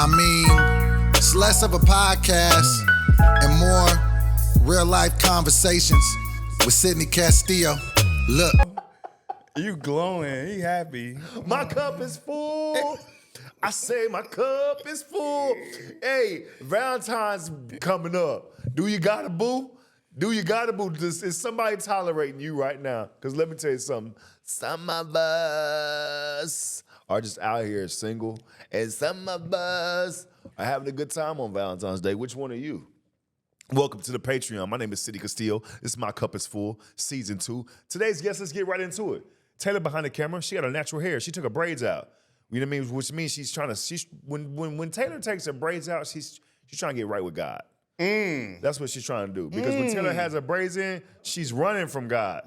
I mean, it's less of a podcast and more real-life conversations with Sydney Castillo. Look. You glowing, he happy. My cup is full. I say my cup is full. Hey, Valentine's coming up. Do you got a boo? Do you got a boo? Is somebody tolerating you right now? Because let me tell you something. Some of us are just out here single, and some of us are having a good time on Valentine's Day. Which one are you? Welcome to the Patreon. My name is Sydney Castillo. This is My Cup is Full, Season 2. Today's guest, let's get right into it. Taylor behind the camera, she got her natural hair. She took her braids out. You know what I mean? Which means when Taylor takes her braids out, she's trying to get right with God. That's what she's trying to do. Because when Taylor has her braids in, she's running from God.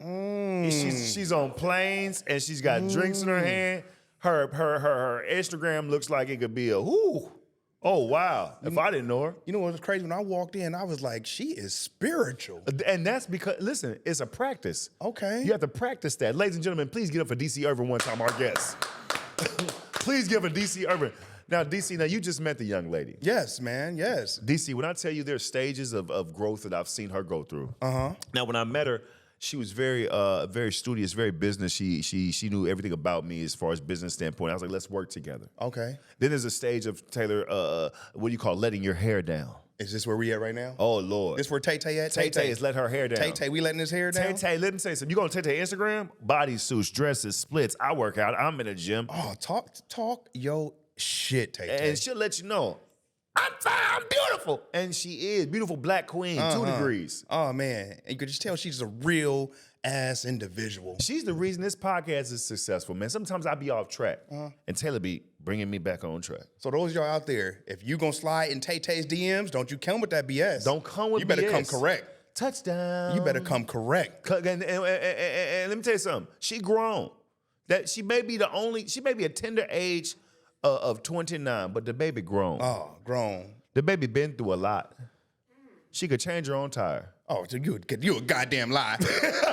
She's on planes and she's got drinks in her hand. Her Instagram looks like it could be a whoo. Oh, wow. If I didn't know her. You know what was crazy? When I walked in, I was like, she is spiritual. And that's because, listen, it's a practice. Okay. You have to practice that. Ladies and gentlemen, please get up for DC Ervin one time, our guest. Please give a DC Ervin. Now, DC, you just met the young lady. Yes, man, yes. DC, when I tell you there's stages of growth that I've seen her go through. Now, when I met her, she was very studious, very business. She knew everything about me as far as business standpoint. I was like, let's work together. Okay. Then there's a stage of Taylor, what do you call letting your hair down? Is this where we at right now? Oh, Lord. This where Tay-Tay at? Tay-Tay is let her hair down. Tay-Tay, we letting his hair down? Tay-Tay, let me say something. You go on Tay-Tay Instagram? Bodysuits, dresses, splits. I work out. I'm in a gym. Oh, talk yo shit, Tay-Tay. And she'll let you know, I'm fine, I'm beautiful. And she is. Beautiful black queen, 2 degrees. Oh, man. And you could just tell she's a real ass individual. She's the reason this podcast is successful, man. Sometimes I be off track. And Taylor be bringing me back on track. So those of y'all out there, if you gonna slide in Tay-Tay's DMs, don't you come with that BS. Don't come with BS. You better come correct. Touchdown. You better come correct. And let me tell you something. She grown. That she may be a tender age of 29, but the baby grown. Oh, grown. The baby been through a lot. She could change her own tire. Oh, so you a goddamn lie.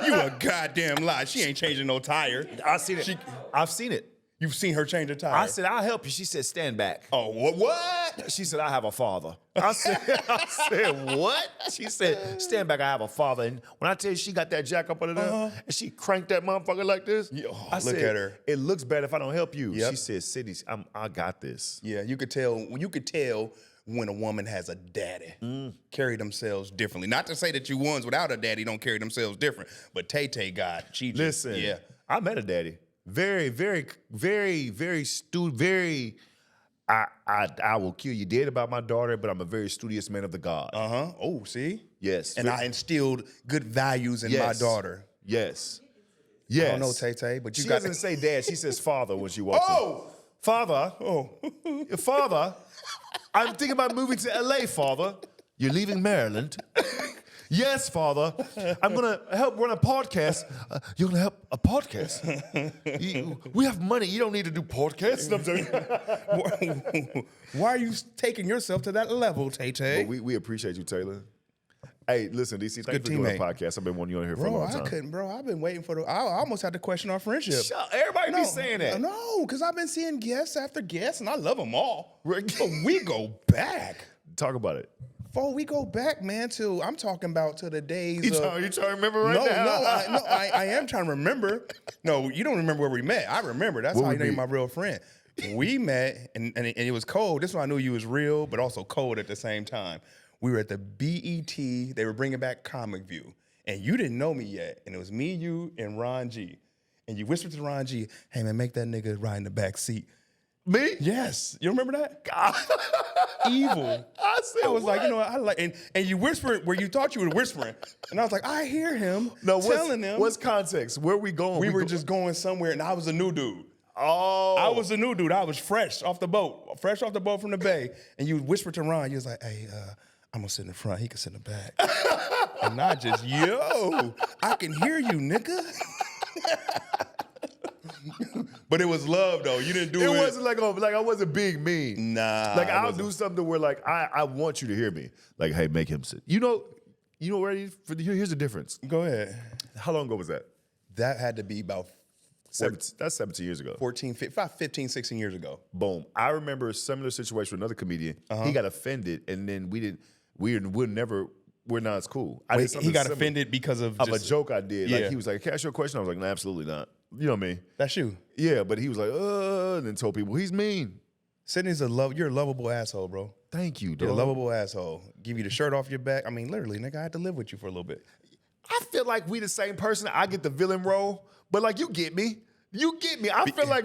You a goddamn lie. She ain't changing no tire. I've seen it. I've seen it. You've seen her change a tire. I said, I'll help you. She said, stand back. Oh, what? She said, I have a father. I said, what? She said, stand back, I have a father. And when I tell you she got that jack up under there, and she cranked that motherfucker like this, I look said, at her. It looks bad if I don't help you. Yep. She said, Sydney, I got this. Yeah, you could tell when a woman has a daddy. Carry themselves differently. Not to say that you ones without a daddy don't carry themselves different, but Tay-Tay got, she just, Listen, yeah. I met a daddy. Very, very, very, very I will kill you dead about my daughter, but I'm a very studious man of the God. Oh, see? Yes. And I instilled good values in my daughter. Yes. I don't know, Tay-Tay, but you she got... doesn't say dad, she says father when she walks in. Father. Oh. Father, I'm thinking about moving to LA, Father. You're leaving Maryland. Yes, Father. I'm going to help run a podcast. You're going to help a podcast? We have money. You don't need to do podcasts. Why are you taking yourself to that level, Tay-Tay? Well, we appreciate you, Taylor. Hey, listen, DC, thank you for doing a podcast. I've been wanting you on here for a long time. I've been waiting for I almost had to question our friendship. Everybody be saying that. No, because I've been seeing guests after guests, and I love them all. But we go back. Talk about it. Before we go back, man, I'm talking about to the days You trying to remember right now? I am trying to remember. No, you don't remember where we met. I remember. That's how you know you're my real friend. We met, and it was cold. This is when I knew you was real, but also cold at the same time. We were at the BET. They were bringing back Comic View, and you didn't know me yet. And it was me, you, and Ron G. And you whispered to Ron G, hey, man, make that nigga ride in the back seat. Me? Yes. You remember that? God. Evil. I was like, you know, I like, and you whispered where you thought you were whispering. And I was like, I hear him telling him. What's context? Where are we going? We were just going somewhere, and I was a new dude. Oh. I was a new dude. I was fresh off the boat from the bay. And you whispered to Ron, you was like, hey, I'm gonna sit in the front, he can sit in the back. And I just, I can hear you, nigga. But it was love, though. You didn't do it. It wasn't like I wasn't being mean. Nah. Like I'll do something where like I want you to hear me. Like, hey, make him sit. You know, ready? Here's the difference. Go ahead. How long ago was that? That had to be about That's 17 years ago. 15, 16 years ago. Boom. I remember a similar situation with another comedian. He got offended, and then we're not as cool. Wait, he got offended because of a joke I did. Yeah. Like he was like, "Can I ask you a question?" I was like, "No, absolutely not." You know what I mean? That's you. Yeah, but he was like, and then told people he's mean. Sydney's you're a lovable asshole, bro. Thank you, dog. You're a lovable asshole. Give you the shirt off your back. I mean, literally, nigga, I had to live with you for a little bit. I feel like we the same person. I get the villain role, but like you get me. You get me. I feel like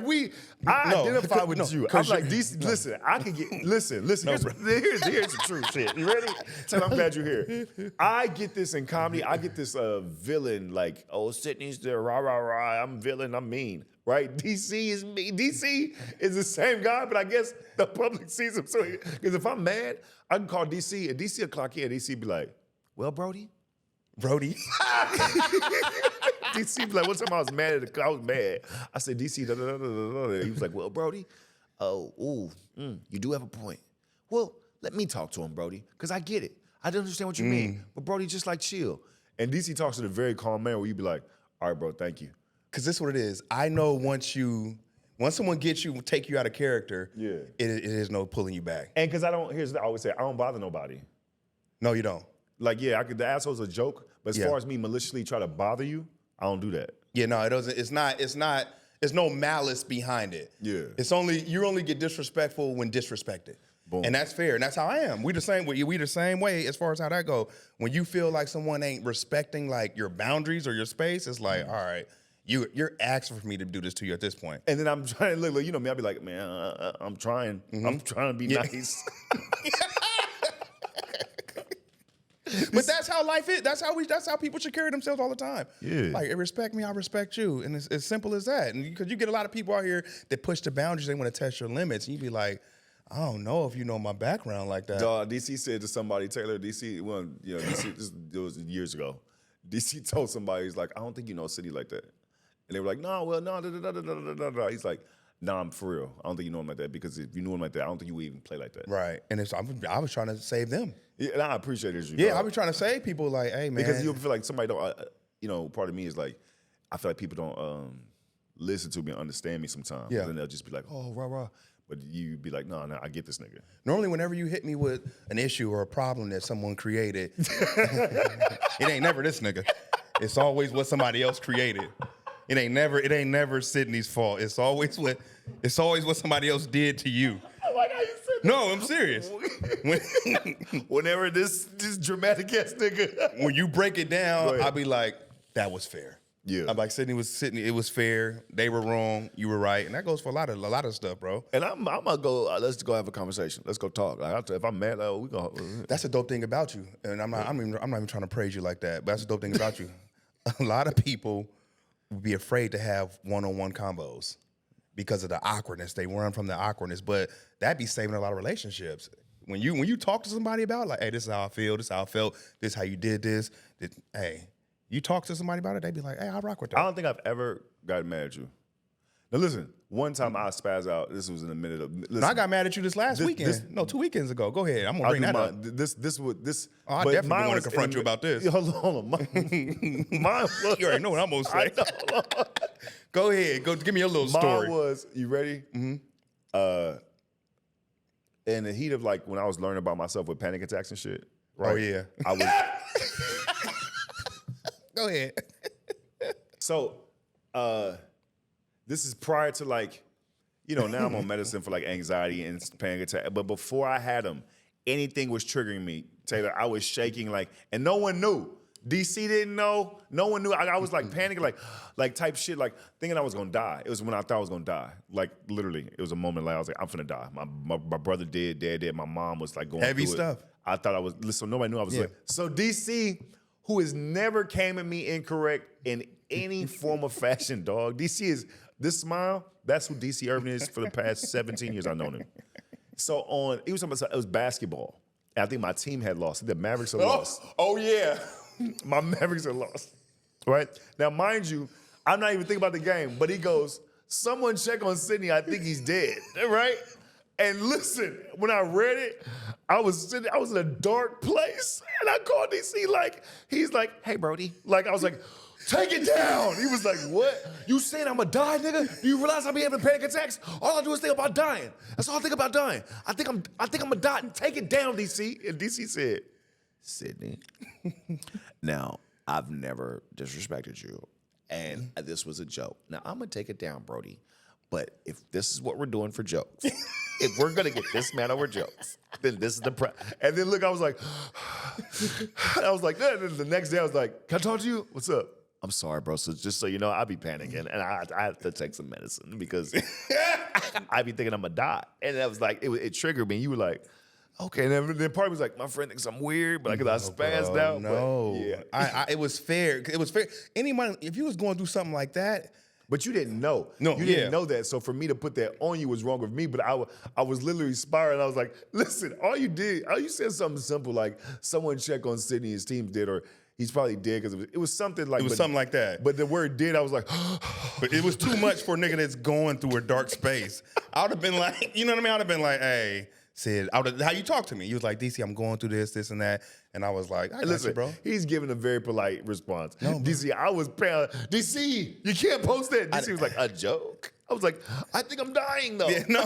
I identify with you. I'm like, listen, I can get, listen. Here's the truth, shit. You ready? Tell me, I'm glad you're here. I get this in comedy. I get this villain, like, oh, Sydney's there, rah, rah, rah. I'm villain, I'm mean, right? DC is me. DC is the same guy, but I guess the public sees him. So, because if I'm mad, I can call DC, and DC will clock in, and DC be like, well, Brody. DC be like, one time I was mad I was mad. I said, DC, da, da, da, da, da. He was like, well, Brody, you do have a point. Well, let me talk to him, Brody, because I get it. I don't understand what you mean. But Brody, just like chill. And DC talks in a very calm manner where you be like, all right, bro, thank you. Because this is what it is. I know once someone gets you, take you out of character, it is no pulling you back. And because I always say, I don't bother nobody. No, you don't. Like, yeah, the asshole's a joke, but as far as me maliciously try to bother you, I don't do that. Yeah, no, it doesn't. It's not. There's no malice behind it. Yeah. You only get disrespectful when disrespected. Boom. And that's fair. And that's how I am. We the same way as far as how that go. When you feel like someone ain't respecting like your boundaries or your space, it's like, all right, you're asking for me to do this to you at this point. And then I'm trying to look, you know me, I'll be like, man, I'm trying. I'm trying to be nice. But that's how life is. That's how people should carry themselves all the time. Yeah. Like, respect me, I respect you. And it's as simple as that. And because you get a lot of people out here that push the boundaries, they want to test your limits. And you be like, I don't know if you know my background like that. Dog, DC said to somebody, DC, it was years ago. DC told somebody, he's like, I don't think you know City like that. And they were like, no, da. He's like, nah, I'm for real. I don't think you know him like that, because if you knew him like that, I don't think you would even play like that. Right. And I was trying to save them. Yeah, and I appreciate it. Yeah, I be trying to save people like, hey, man. Because you feel like somebody don't, part of me is like, I feel like people don't listen to me and understand me sometimes. Yeah. And then they'll just be like, oh, rah, rah. But you be like, no, I get this nigga. Normally, whenever you hit me with an issue or a problem that someone created, it ain't never this nigga. It's always what somebody else created. It ain't never Sydney's fault. It's always what somebody else did to you. I like how you said that. No, I'm serious. Whenever this dramatic ass nigga. When you break it down, I'll be like, that was fair. Yeah. I'm like, Sydney, it was fair. They were wrong. You were right. And that goes for a lot of stuff, bro. And I'm gonna go, let's go have a conversation. Let's go talk. Like, if I'm mad, we go. That's a dope thing about you. And I'm not even trying to praise you like that, but that's a dope thing about you. A lot of people would be afraid to have one-on-one combos because of the awkwardness. They run from the awkwardness, but that'd be saving a lot of relationships. When you talk to somebody about, like, hey, this is how I feel, this is how I felt, this is how you did this, hey, you talk to somebody about it, they'd be like, hey, I rock with that. I don't think I've ever gotten mad at you. Now listen, one time I spazzed out. This was in the minute of. Listen, I got mad at you this weekend. 2 weekends ago. Go ahead. I'm gonna bring that up. I definitely want to confront you about this. Hold on. Mine was, you already know what I'm gonna say. Go ahead. Give me a little story. Mine was, you ready? Mm-hmm. In the heat of like when I was learning about myself with panic attacks and shit. Right? Oh yeah. I was. Go ahead. So, this is prior to like, now I'm on medicine for like anxiety and panic attack. But before I had them, anything was triggering me. Taylor, I was shaking like, and no one knew. DC didn't know. No one knew. I was like panicking, like type shit, like thinking I was gonna die. It was when I thought I was gonna die. Like literally, it was a moment like I was like, I'm finna die. My brother did, dad did. My mom was like going heavy through stuff. It. I thought I was. So nobody knew I was. So DC, who has never came at me incorrect in any form of fashion, dog. DC is this smile. That's who DC Ervin is for the past 17 years I've known him. So it was basketball. And I think my team had lost. The Mavericks had lost. Oh yeah. My Mavericks are lost, right? Now, mind you, I'm not even thinking about the game, but he goes, someone check on Sydney, I think he's dead, right? And listen, when I read it, I was in a dark place, and I called DC, he's like, hey, Brody. Like, I was like, take it down. He was like, what? You saying I'm gonna die, nigga? Do you realize I be having panic attacks? All I do is think about dying. That's all I think about dying. I think I'm gonna die. Take it down, DC. And DC said, Sydney, now I've never disrespected you, and this was a joke. Now I'm gonna take it down, Brody. But if this is what we're doing for jokes, if we're gonna get this man over jokes, then this is the And then look, I was like, the next day I was like, can I talk to you? What's up? I'm sorry, bro. So just so you know, I be panicking and I have to take some medicine because I be thinking I'm gonna die. And that was like, it triggered me. You were like, okay. And then part was like, my friend thinks I'm weird, but I spazzed out. No, but yeah. It was fair. It was fair. Anyone, if you was going through something like that. But you didn't know. No, you didn't know that. So for me to put that on you was wrong with me. But I was literally spiraling. I was like, listen, all you said something simple like someone check on Sydney, his team did, or he's probably dead because it was something like. It was something like that. But the word did, I was like. But it was too much for a nigga that's going through a dark space. I would have been like, you know what I mean? I would have been like, hey. Said, how you talk to me? He was like, DC, I'm going through this, and that. And I was like, listen, bro. He's giving a very polite response. No, DC, I was proud. DC, you can't post that. DC was like, a joke? I was like, I think I'm dying, though. Yeah, no.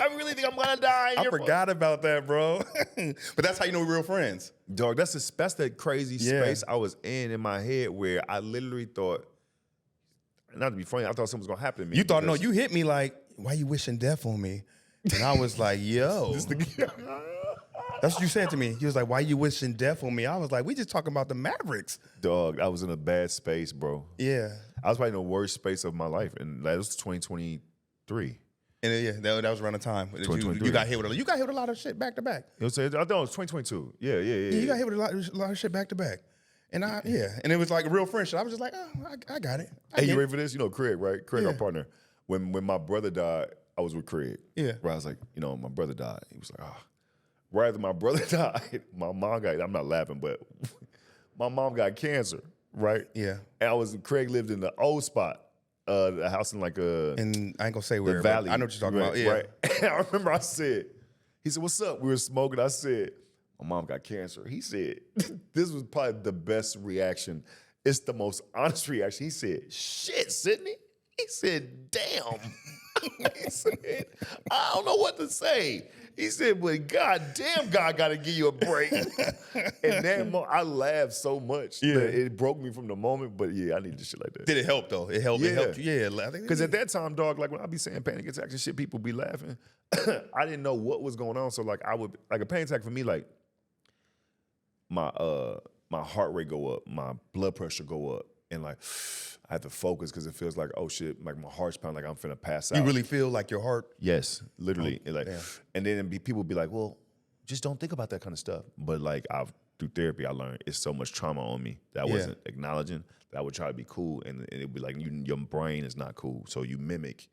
I really think I'm going to die. I forgot about that, bro. But that's how you know we're real friends. Dog, that's that crazy space I was in my head where I literally thought, not to be funny, I thought something was going to happen to me. You thought, no, you hit me like, why you wishing death on me? And I was like, yo. That's what you said to me. He was like, why you wishing death on me? I was like, we just talking about the Mavericks. Dog, I was in a bad space, bro. Yeah. I was probably in the worst space of my life. And that was 2023. And yeah, that was around the time. You got hit with a lot of shit back to back. I thought it was 2022. Yeah. You got hit with a lot of shit back to back. And and it was like a real friendship. I was just like, oh, I got it. Hey, you ready for this? You know Craig, right? Craig, our partner. When my brother died, I was with Craig. Yeah. Where I was like, my brother died. He was like, Right after my brother died, my mom I'm not laughing, but my mom got cancer, right? Yeah. And Craig lived in the old spot, the house in like and I ain't gonna say where, the valley. I know what you're talking about. Yeah. Right. And I remember he said, what's up? We were smoking. I said, my mom got cancer. He said, this was probably the best reaction. It's the most honest reaction. He said, shit, Sydney. He said, damn. He said, I don't know what to say. He said, but goddamn, God got to give you a break. And then I laughed so much that it broke me from the moment. But yeah, I needed shit like that. Did it help though? It helped. Yeah. It helped you. Yeah. Because at that time, dog, like when I be saying panic attacks and shit, people be laughing. I didn't know what was going on. So like I would like a panic attack for me, like my heart rate go up, my blood pressure go up, and like I have to focus because it feels like, oh shit, like my heart's pounding like I'm finna pass out. You really feel like your heart? Yes, literally. And then people be like, well, just don't think about that kind of stuff. But like through therapy, I learned it's so much trauma on me that I wasn't acknowledging, that I would try to be cool, and it'd be like your brain is not cool, so you mimic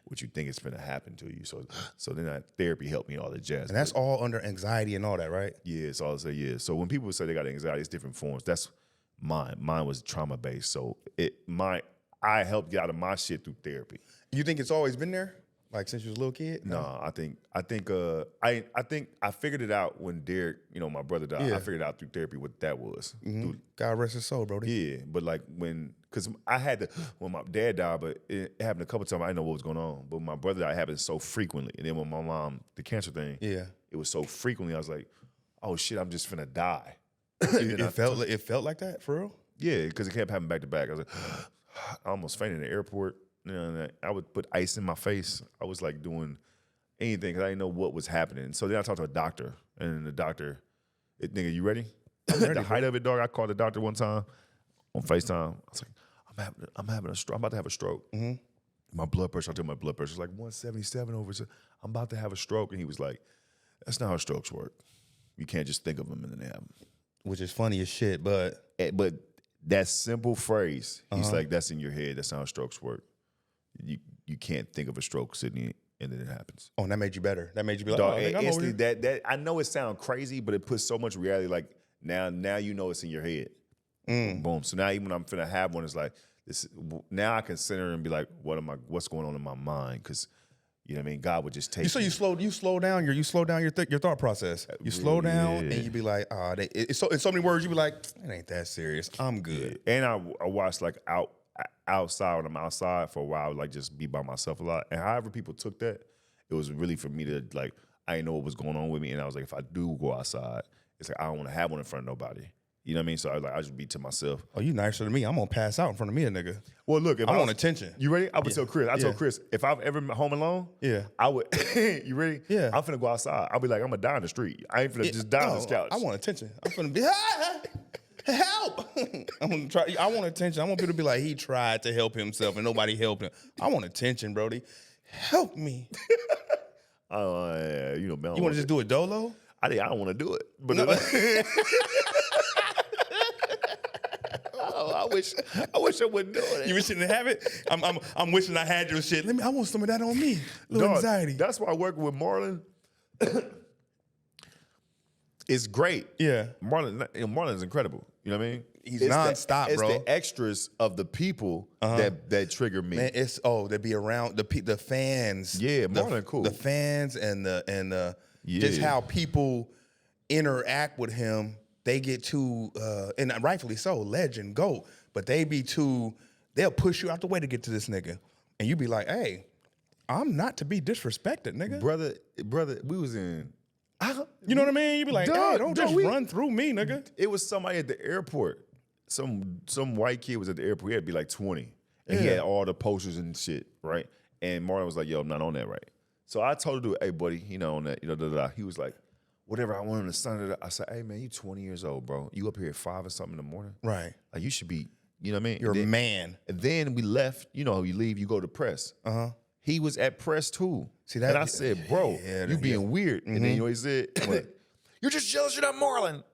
what you think is finna happen to you. So then that therapy helped me all the jazz. And that's all under anxiety and all that, right? Yeah, it's all I say. Yeah. So when people say they got anxiety, it's different forms. That's mine. Mine was trauma based. So I helped get out of my shit through therapy. You think it's always been there, like since you was a little kid? No, I think I figured it out when Derek, my brother died. I figured out through therapy what that was. Mm-hmm. God rest his soul, bro. Yeah, but like because I had to, when my dad died, but it happened a couple times. I didn't know what was going on. But my brother died, it happened so frequently. And then when my mom, the cancer thing, it was so frequently, I was like, oh shit, I'm just finna die. It felt like that, for real? Yeah, because it kept happening back to back. I was like, I almost fainted in the airport. I would put ice in my face. I was like doing anything because I didn't know what was happening. So then I talked to a doctor, and the doctor, nigga, you ready? I'm ready, the height of it, dog. I called the doctor one time on FaceTime. I was like, I'm having a stroke. I'm about to have a stroke. Mm-hmm. My blood pressure, I tell my blood pressure is like 177 over. So I'm about to have a stroke. And he was like, that's not how strokes work. You can't just think of them and then have them. Which is funny as shit, but that simple phrase, he's like, that's in your head. That's not how strokes work. You can't think of a stroke, Sydney, and then it happens. Oh, and that made you better. That made you be like, dog, that I know it sounds crazy, but it puts so much reality. Like now you know it's in your head. Boom. So now even when I'm finna have one, it's like this. Now I can center and be like, what's going on in my mind? Because You know what I mean? God would just take You slow down your thought process. You slow down and you be like, in so many words, you be like, it ain't that serious. I'm good. And I watched like outside when I'm outside for a while, like just be by myself a lot. And however people took that, it was really for me to like, I didn't know what was going on with me. And I was like, if I do go outside, it's like I don't want to have one in front of nobody. You know what I mean? So I was like, I just be to myself. Oh, you nicer than me. I'm going to pass out in front of me, a nigga. Well, look, if I want attention. You ready? I would tell Chris. I told Chris, if I've ever been home alone, I would. You ready? Yeah. I'm finna go outside. I'll be like, I'm gonna die in the street. I ain't finna just die on this couch. I want attention. I'm finna be, help. I'm gonna try. I want attention. I want people to be like, he tried to help himself and nobody helped him. I want attention, Brody. Help me. Yeah, you want to just do it dolo? I don't want to do it, but I wish I wouldn't do it. You wish you didn't have it? I'm wishing I had your shit. I want some of that on me. Little anxiety. That's why working with Marlon is great. Yeah. Marlon's incredible. You know what I mean? He's nonstop, bro. It's the extras of the people that trigger me. Man, they be around the fans. Yeah, Marlon cool. The fans and just how people interact with him. They get too, and rightfully so, legend, GOAT, but they'll push you out the way to get to this nigga. And you be like, hey, I'm not to be disrespected, nigga. Brother, we was in. You know what I mean? You be like, hey, don't just run through me, nigga. It was somebody at the airport. Some white kid was at the airport. He had to be like 20. And he had all the posters and shit, right? And Marlon was like, yo, I'm not on that, right? So I told him, hey, buddy, on that, He was like, whatever I want on the Sunday. I said, hey, man, you 20 years old, bro. You up here at 5 or something in the morning? Right. Like, you should be, you know what I mean? You're a man. And then we left. You know how you leave, you go to press. Uh-huh. He was at press, too. See that? And I said, bro, you being weird. Mm-hmm. And then you know what he said? You're just jealous you're not Marlon.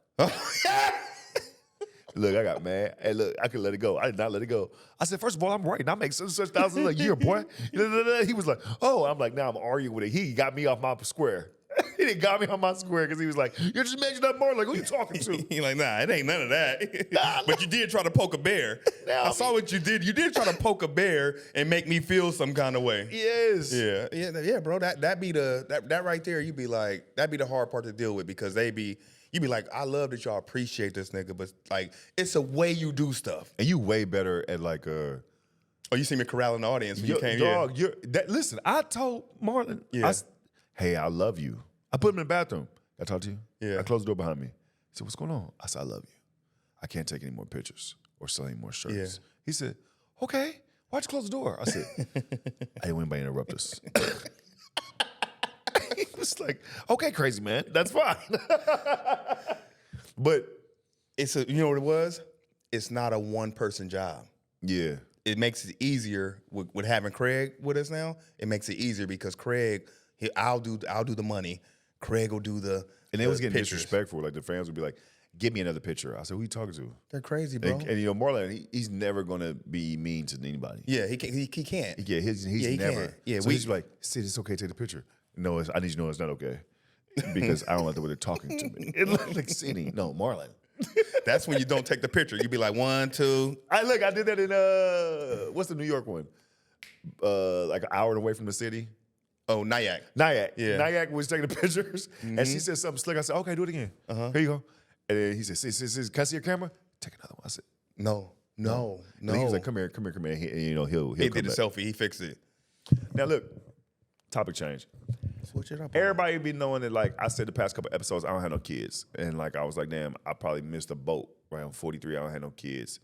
Look, I got mad. Hey, look, I could let it go. I did not let it go. I said, first of all, I'm right. I make such thousands a year, boy. He was like, oh, I'm like, now I'm arguing with it. He got me off my square. He didn't got me on my square because he was like, you're just making up more. Like, who you talking to? He like, nah, it ain't none of that. But you did try to poke a bear. I saw what you did. You did try to poke a bear and make me feel some kind of way. Yes. Yeah, bro. That be that right there. You be like, that be the hard part to deal with because you be like, I love that y'all appreciate this nigga, but like, it's a way you do stuff. And you way better at like Oh, you see me corralling the audience when you came here. Listen, I told Marlon, hey, I love you. I put him in the bathroom. I talk to you? Yeah. I closed the door behind me. He said, what's going on? I said, I love you. I can't take any more pictures or sell any more shirts. Yeah. He said, okay, why'd you close the door? I said, I didn't want anybody to interrupt us. He was like, okay, crazy man, that's fine. But you know what it was? It's not a one-person job. Yeah. It makes it easier with having Craig with us now. It makes it easier because Craig, I'll do the money. Craig will do the And they was getting pictures. disrespectful. Like the fans would be like, give me another picture. I said, who you talking to? They're crazy, bro. And Marlon, he's never gonna be mean to anybody. Yeah, he can't. Yeah, he's never. Can't. Yeah, so he's like, Sid, it's okay, take the picture. No, I need you to know it's not okay. Because I don't like the way they're talking to me. It looked like Sidney. No, Marlon. That's when you don't take the picture. You be like 1, 2. I did that in what's the New York one? Like an hour away from the city. Oh, Nyack. Yeah. Nyack was taking the pictures, and she said something slick. I said, okay, do it again. Here you go. And then he said, sis, can I see your camera? Take another one. I said, no. And he was like, come here. He'll He come did a back. selfie. He fixed it. Now look, topic change. Switch it up. Everybody be knowing that, like I said the past couple episodes, I don't have no kids. And like I was like, damn, I probably missed a boat. Right, I'm 43, I don't have no kids.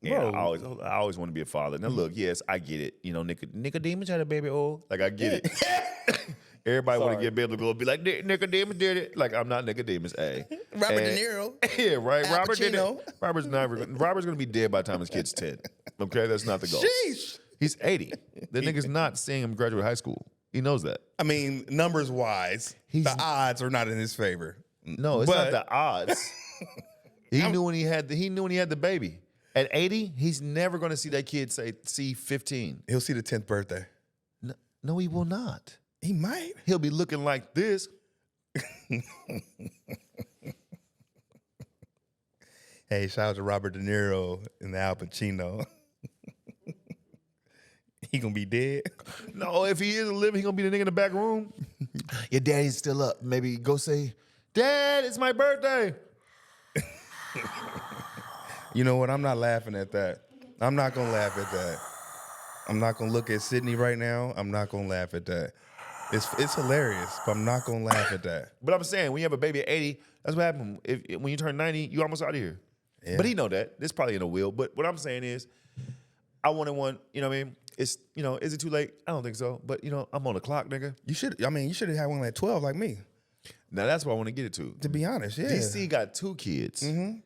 And I always want to be a father. Now look, yes, I get it. You know, Nicodemus had a baby old. Like I get it. Everybody want to get biblical and be like, Nicodemus did it. Like I'm not Nicodemus, A. Robert De Niro. Yeah, right. Al Robert did Pacino. it. Robert's gonna be dead by the time his kid's 10. Okay, that's not the goal. Sheesh. He's 80. The nigga's not seeing him graduate high school. He knows that. I mean, numbers wise, the odds are not in his favor. No, it's not the odds. He knew when he had the baby. At 80, he's never going to see that kid see 15. He'll see the 10th birthday. No, he will not. He might. He'll be looking like this. Hey, shout out to Robert De Niro and Al Pacino. He gonna be dead. No, if he isn't living, he gonna be the nigga in the back room. Your daddy's still up. Maybe go say, Dad, it's my birthday. You know what? I'm not laughing at that. I'm not gonna laugh at that. I'm not gonna look at Sydney right now. I'm not gonna laugh at that. It's hilarious, but I'm not gonna laugh at that. But I'm saying, when you have a baby at 80, that's what happened. When you turn 90, you almost out of here. Yeah. But he know that. This probably in a will. But what I'm saying is, I wanted one, you know what I mean? It's, is it too late? I don't think so. But, I'm on the clock, nigga. You should have had one at 12 like me. Now, that's what I want to get it to. To be honest, yeah. DC got 2 kids. Mm-hmm.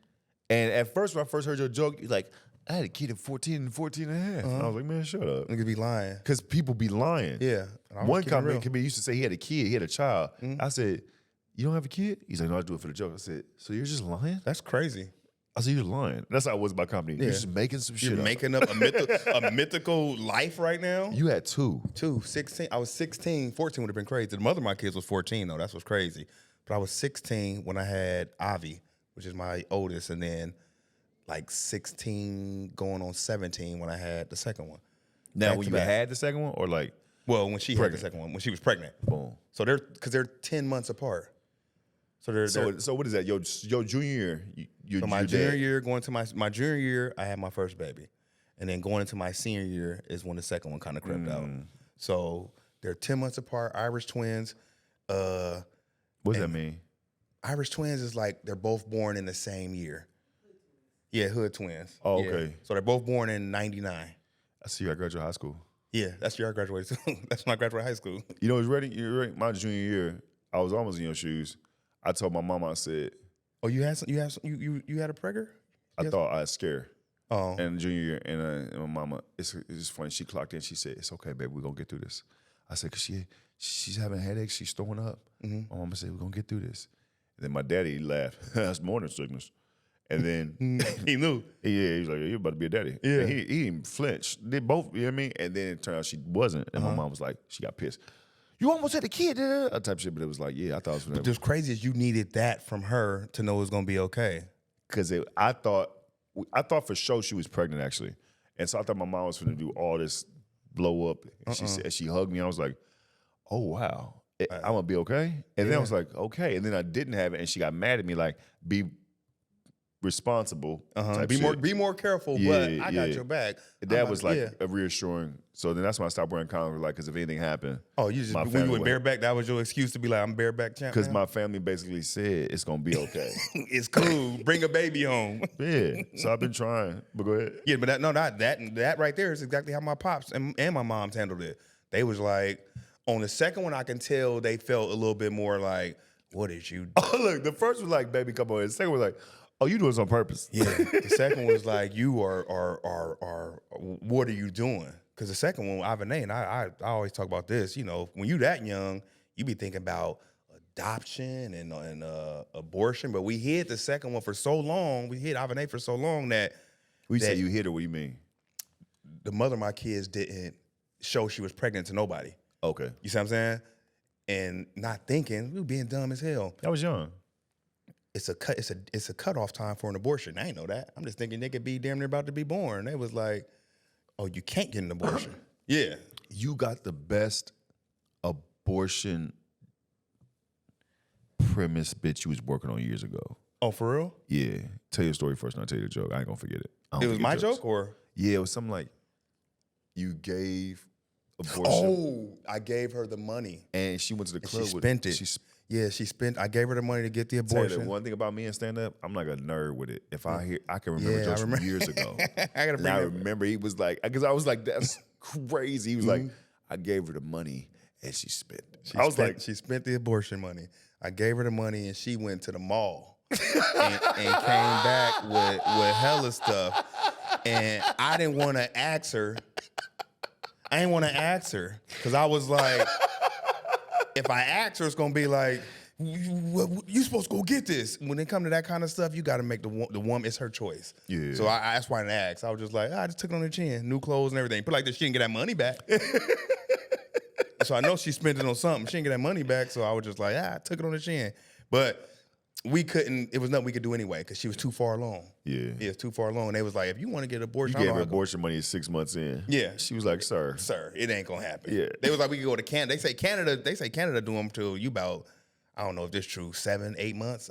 And at first, when I first heard your joke, you're like, I had a kid at 14 and 14 and a half. And I was like, man, shut up. Niggas be lying. Because people be lying. Yeah. One comedian used to say he had a kid, he had a child. Mm-hmm. I said, you don't have a kid? He's like, no, I do it for the joke. I said, so you're just lying? That's crazy. I said, you're lying. That's how it was about comedy. Yeah. You're just making some shit up. You're making up a mythical life right now? You had 2. 16. I was 16. 14 would have been crazy. The mother of my kids was 14, though. That's what's crazy. But I was 16 when I had Avi, which is my oldest, and then like 16 going on 17 when I had the second one. Now, when you had the second one, or like? Well, when she had the second one, when she was pregnant. Boom. So they're 10 months apart. So what is that? Your junior year? So my junior year, going to my junior year, I had my first baby. And then going into my senior year is when the second one kind of crept out. So they're 10 months apart, Irish twins. What does that mean? Irish twins is like they're both born in the same year. Yeah, hood twins. Oh, yeah. okay. So they're both born in 99. I see you at graduate high school. Yeah, that's the year I graduated too. That's when I graduated high school. You know what's ready? You're ready. My junior year, I was almost in your shoes. I told my mama, I said, "Oh, you had a pregger?" I thought I was scared. Oh, and junior year, and my mama, it's funny. She clocked in. She said, "It's okay, baby. We're gonna get through this." I said, "Cause she's having headaches. She's throwing up." Mm-hmm. My mama said, "We're gonna get through this." And then my daddy laughed. That's morning sickness. And then he knew. Yeah, he was like, "You're about to be a daddy." Yeah, and he didn't flinch. They both, you know what I mean. And then it turned out she wasn't. And my mom was like, she got pissed. You almost had a kid, type of shit. But it was like, yeah, I thought it was. But what's crazy is you needed that from her to know it was gonna be okay. Because I thought for sure she was pregnant actually, and so I thought my mom was going to do all this blow up. And she hugged me. I was like, oh wow, I'm gonna be okay. And then I was like, okay. And then I didn't have it, and she got mad at me like, be responsible. Be more careful. But I got your back. That was like a reassuring. So then that's when I stopped wearing condoms. Like, because if anything happened, when you went bareback, that was your excuse to be like, I'm bareback champ. Because my family basically said it's gonna be okay. It's cool. Bring a baby home. Yeah. So I've been trying. But go ahead. Yeah, but that right there is exactly how my pops and my moms handled it. They was like, on the second one, I can tell they felt a little bit more like, what did you do? Oh, look, the first was like, baby, come on. The second was like, oh, you doing this on purpose. Yeah. The second was like, you are what are you doing? Because the second one, Ivan, and I always talk about this, when you that young, you be thinking about adoption and abortion, but we hid the second one for so long, we hid Ivan for so long that... We say you hid her, what do you mean? The mother of my kids didn't show she was pregnant to nobody. Okay. You see what I'm saying? And not thinking, we were being dumb as hell. I was young. It's a cutoff time for an abortion. I ain't know that. I'm just thinking they could be damn near about to be born. They was like, oh, you can't get an abortion. Yeah. You got the best abortion premise bitch you was working on years ago. Oh, for real? Yeah. Tell your story first and I'll tell you the joke. I ain't gonna forget it. It was my joke or? Yeah, it was something like you gave abortion. Oh, I gave her the money. And she went to the club she spent it. I gave her the money to get the abortion. One thing about me and stand-up, I'm like a nerd with it. If I can remember jokes from years ago. I remember he was like, because I was like, that's crazy. He was like, I gave her the money and she spent it. She spent the abortion money. I gave her the money and she went to the mall and came back with hella stuff. And I didn't want to ask her. Because I was like, if I ask her, it's going to be like, you supposed to go get this. When it come to that kind of stuff, you got to make the woman, it's her choice. Yeah. So that's why I didn't ask. I was just like, I just took it on the chin, new clothes and everything. Put like this, she didn't get that money back. So I know she spent it on something. She didn't get that money back, so I was just like, I took it on the chin. But we couldn't. It was nothing we could do anyway because she was too far along. Yeah. It's too far along. They was like, if you want to get an abortion, You I gave don't her know how to abortion money 6 months in. Yeah. She was like, sir, it ain't gonna happen. Yeah. They was like, we could go to Canada. They say Canada do them till you about, I don't know if this true, 7-8 months.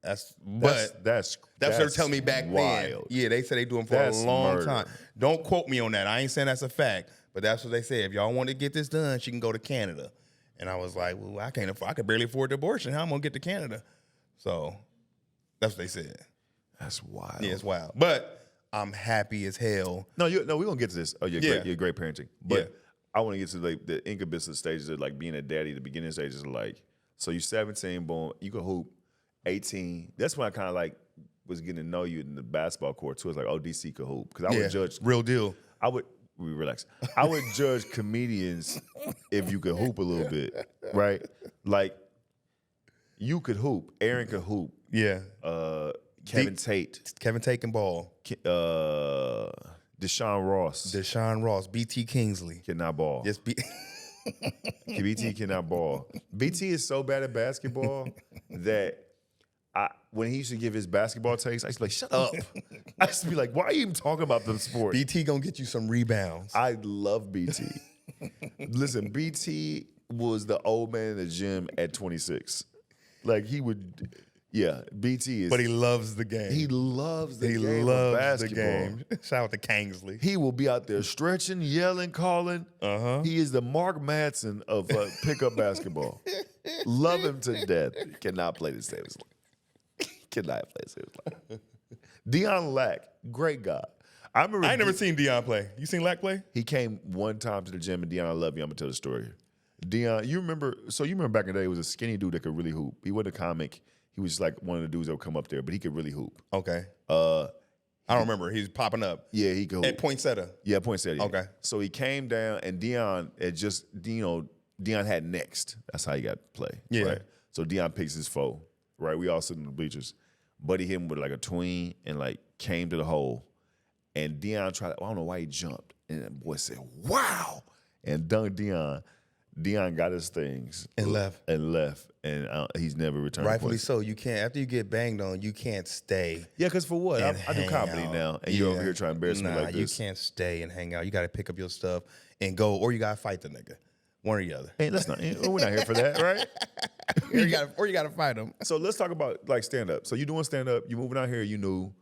That's what they're telling me back then. Yeah, they said they do them for a long time. Don't quote me on that. I ain't saying that's a fact, but that's what they said. If y'all want to get this done, she can go to Canada. And I was like, well, I could barely afford the abortion. How am I gonna get to Canada? So that's what they said. That's wild. Yeah, it's wild. But I'm happy as hell. No, we're gonna get to this. Oh, you're great parenting. But Yeah. I want to get to like the incubus stages of like being a daddy. The beginning stages of like, so you're 17, boom, you can hoop. 18. That's when I kind of like was getting to know you in the basketball court too. It's like, oh, DC could hoop because I would judge. Real deal. Relax. I would judge comedians if you could hoop a little bit, right? Like you could hoop. Aaron could hoop. Yeah. Kevin Tate. Kevin Tate can ball. Deshaun Ross. BT Kingsley. Cannot ball. Yes, BT cannot ball. BT is so bad at basketball that when he used to give his basketball takes, I used to be like, shut up. I used to be like, why are you even talking about the sport? BT gonna get you some rebounds. I love BT. Listen, BT was the old man in the gym at 26. Like he would, BT is. But he loves the game. He loves the game loves of basketball. the game. Shout out to Kingsley. He will be out there stretching, yelling, calling. He is the Mark Madsen of pickup basketball. Love him to death. Cannot play the same. Cannot play the same. Deion Lack, great guy. I ain't never seen Deion play. You seen Lack play? He came one time to the gym, and Deion, I love you. I'm gonna tell the story. Deion, you remember back in the day, he was a skinny dude that could really hoop. He wasn't a comic. He was just like one of the dudes that would come up there, but he could really hoop. Okay. I don't remember. He's popping up. Yeah, he could hoop. At Poinsettia. Yeah, Poinsettia. Yeah. Okay. So he came down, and Deion Deion had next. That's how he got to play. Yeah. Right? So Deion picks his foe. Right. We all sitting in the bleachers. Buddy hit him with like a tween and like came to the hole. And Deion tried. I don't know why he jumped. And that boy said, "Wow!" and dunked Deion. Deion got his things and left. And he's never returned. Rightfully so. You can't, after you get banged on, you can't stay. Yeah, because for what? I do comedy out. now, and you're over here trying to embarrass me like this. You can't stay and hang out. You got to pick up your stuff and go, or you got to fight the nigga. One or the other. Hey, let's not. We're not here for that, right? or you got to fight him. So let's talk about like stand up. So you doing stand up? You moving out here? You know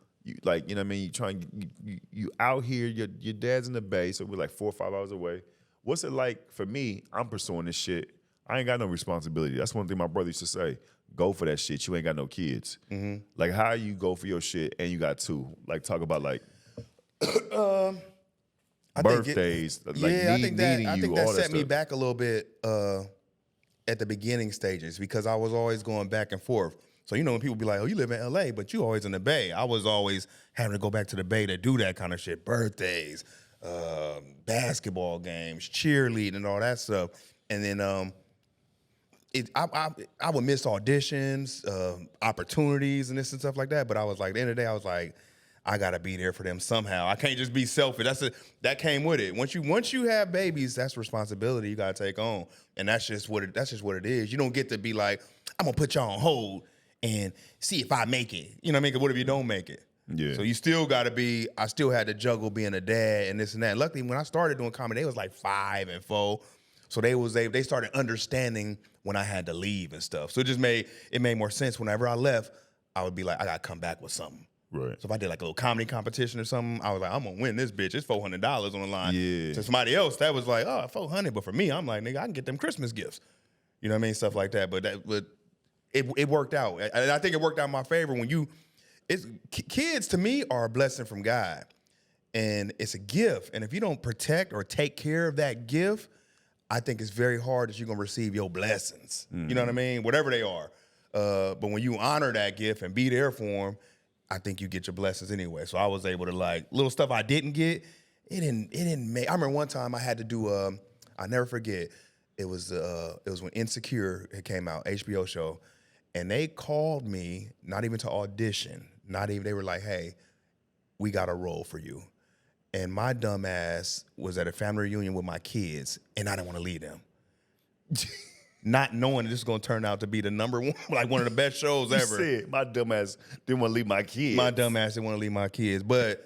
what I mean. You trying. You out here. Your dad's in the Bay, so we're like 4 or 5 hours away. What's it like for me? I'm pursuing this shit. I ain't got no responsibility. That's one thing my brother used to say. Go for that shit. You ain't got no kids. Mm-hmm. Like how you go for your shit and you got two. Like talk about like birthdays. I think that set me back a little bit at the beginning stages because I was always going back and forth. So when people be like, "Oh, you live in LA, but you always in the Bay." I was always having to go back to the Bay to do that kind of shit. Birthdays, basketball games, cheerleading, and all that stuff. And then I would miss auditions, opportunities, and this and stuff like that. But I was like, at the end of the day, I was like, I gotta be there for them somehow. I can't just be selfish. That came with it. Once you have babies, that's responsibility you gotta take on, and that's just what it is. You don't get to be like, I'm gonna put y'all on hold and see if I make it. You know what I mean? 'Cause what if you don't make it? Yeah. So you still gotta be. I still had to juggle being a dad and this and that. Luckily, when I started doing comedy, they was like 5 and 4. So they started understanding when I had to leave and stuff. So it made more sense. Whenever I left, I would be like, I gotta come back with something. Right. So if I did like a little comedy competition or something, I was like, I'm gonna win this bitch. It's $400 on the line. Yeah. To somebody else, that was like, oh, $400. But for me, I'm like, nigga, I can get them Christmas gifts. You know what I mean? Stuff like that. But it worked out. And I think it worked out in my favor kids to me are a blessing from God. And it's a gift. And if you don't protect or take care of that gift, I think it's very hard that you're gonna receive your blessings. Mm-hmm. You know what I mean? Whatever they are. But when you honor that gift and be there for them, I think you get your blessings anyway. So I was able to like little stuff I didn't get. It didn't make. I remember one time I had to do. I never forget. It was when Insecure had came out, HBO show, and they called me not even to audition. Not even they were like, "Hey, we got a role for you." And my dumb ass was at a family reunion with my kids, and I didn't want to leave them. not knowing this is gonna turn out to be the number one, like one of the best shows ever. Said, my dumb ass didn't want to leave my kids. My dumb ass didn't want to leave my kids, but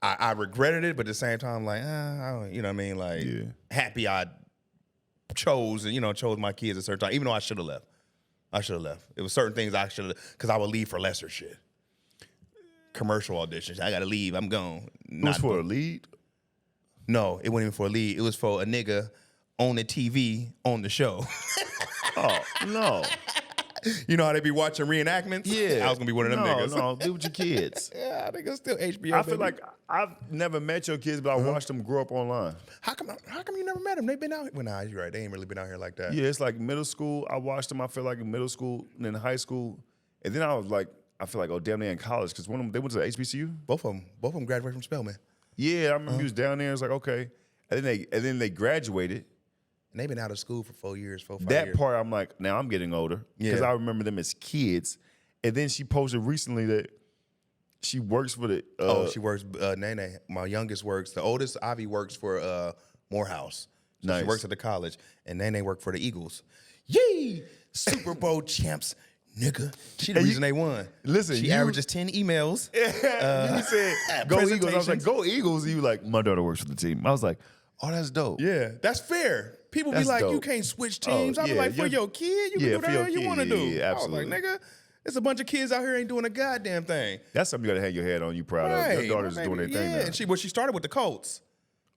I regretted it. But at the same time, like, I don't, you know what I mean? Like, happy I chose my kids at a certain time, even though I should have left. It was certain things I should have, because I would leave for lesser shit. Commercial auditions. I gotta leave. I'm gone. It was for a lead? No, it wasn't even for a lead. It was for a nigga on the TV on the show. Oh, no. You know how they be watching reenactments? Yeah. I was gonna be one of them niggas. No, be with your kids. Yeah, I think it's still HBO. I feel like I've never met your kids, but I watched them grow up online. How come you never met them? They've been out here. Well, nah, you're right. They ain't really been out here like that. Yeah, it's like middle school. I watched them, I feel like in middle school and in high school. And then I was like, I feel like, oh, damn, they're in college. Because one of them, they went to the HBCU. Both of them graduated from Spelman. Yeah, I remember he was down there. It's like, okay. And then they graduated. And they've been out of school for 4 years, 5 years. That part, I'm like, now I'm getting older. Because I remember them as kids. And then she posted recently that she works for the... she works... Nene, my youngest works. The oldest, Avi, works for Morehouse. So nice. She works at the college. And Nene worked for the Eagles. Yay! Super Bowl champs, nigga. She the reason they won. Listen, she averages 10 emails. You said, go Eagles. I was like, go Eagles. And you like, my daughter works for the team. I was like, oh, that's dope. Yeah, that's fair. People That's be like, dope. you can't switch teams. I be yeah, like, for your kid, you can do whatever you want to do. Yeah, absolutely. I was like, nigga, there's a bunch of kids out here ain't doing a goddamn thing. That's something you got to hang your head on. You proud of. Your daughter's doing their thing now. And she started with the Colts.